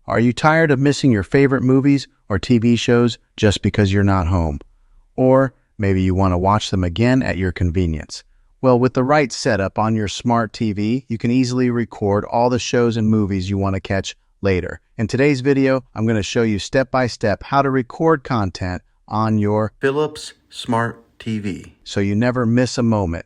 Are you tired of missing your favorite movies or TV shows just because you're not home? Or maybe you want to watch them again at your convenience. Well, with the right setup on your smart TV, you can easily record all the shows and movies you want to catch later. In today's video, I'm going to show you step-by-step how to record content on your Philips Smart TV so you never miss a moment.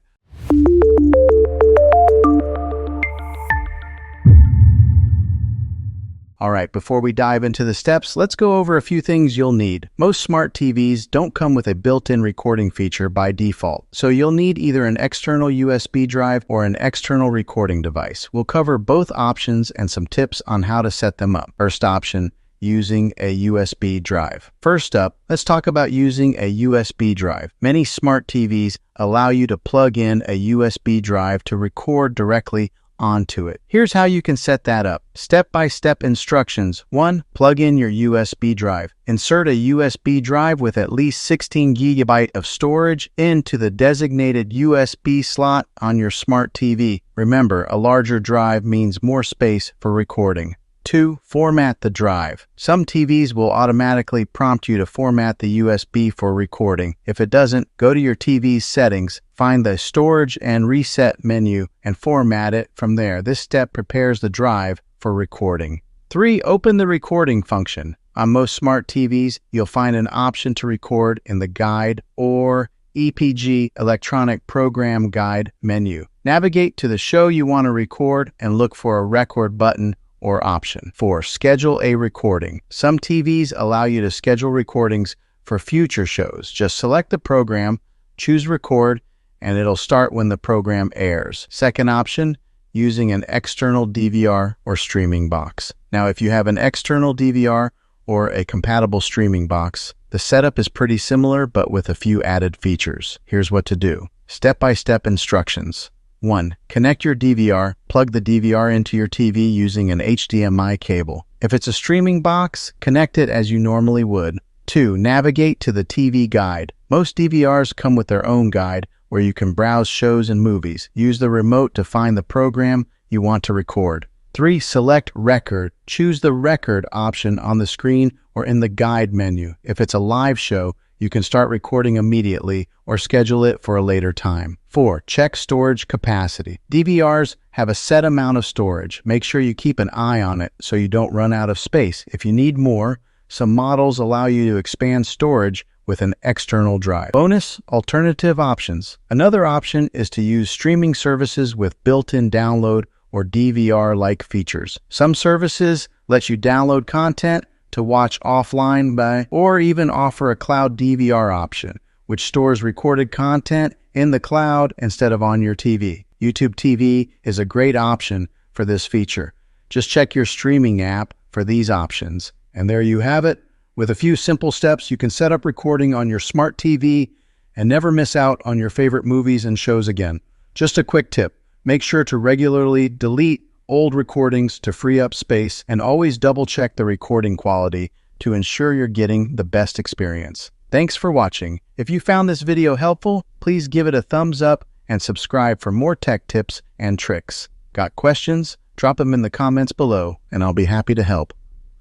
All right, before we dive into the steps, let's go over a few things you'll need. Most smart TVs don't come with a built-in recording feature by default, so you'll need either an external USB drive or an external recording device. We'll cover both options and some tips on how to set them up. First option, using a USB drive. First up, let's talk about using a USB drive. Many smart TVs allow you to plug in a USB drive to record directly onto it. Here's how you can set that up. Step-by-step instructions. 1. Plug in your USB drive. Insert a USB drive with at least 16 GB of storage into the designated USB slot on your smart TV. Remember, a larger drive means more space for recording. 2. Format the drive. Some TVs will automatically prompt you to format the USB for recording. If it doesn't, go to your TV's settings, find the Storage and Reset menu, and format it from there. This step prepares the drive for recording. 3. Open the recording function. On most smart TVs, you'll find an option to record in the Guide or EPG Electronic Program Guide menu. Navigate to the show you want to record and look for a record button or option. 4. Schedule a recording. Some TVs allow you to schedule recordings for future shows. Just select the program, choose record, and it'll start when the program airs. Second option, using an external DVR or streaming box. Now, if you have an external DVR or a compatible streaming box, the setup is pretty similar but with a few added features. Here's what to do. Step-by-step instructions. 1. Connect your DVR. Plug the DVR into your TV using an HDMI cable. If it's a streaming box, connect it as you normally would. 2. Navigate to the TV guide. Most DVRs come with their own guide where you can browse shows and movies. Use the remote to find the program you want to record. 3. Select record. Choose the record option on the screen or in the guide menu. If it's a live show, you can start recording immediately or schedule it for a later time. 4. Check storage capacity. DVRs have a set amount of storage. Make sure you keep an eye on it so you don't run out of space. If you need more, some models allow you to expand storage with an external drive. Bonus, alternative options. Another option is to use streaming services with built-in download or DVR-like features. Some services let you download content to watch offline or even offer a cloud DVR option, which stores recorded content in the cloud instead of on your TV. YouTube TV is a great option for this feature. Just check your streaming app for these options. And there you have it. With a few simple steps, you can set up recording on your smart TV and never miss out on your favorite movies and shows again. Just a quick tip. Make sure to regularly delete old recordings to free up space, and always double-check the recording quality to ensure you're getting the best experience. Thanks for watching. If you found this video helpful, please give it a thumbs up and subscribe for more tech tips and tricks. Got questions? Drop them in the comments below, and I'll be happy to help.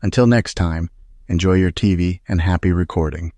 Until next time, enjoy your TV and happy recording.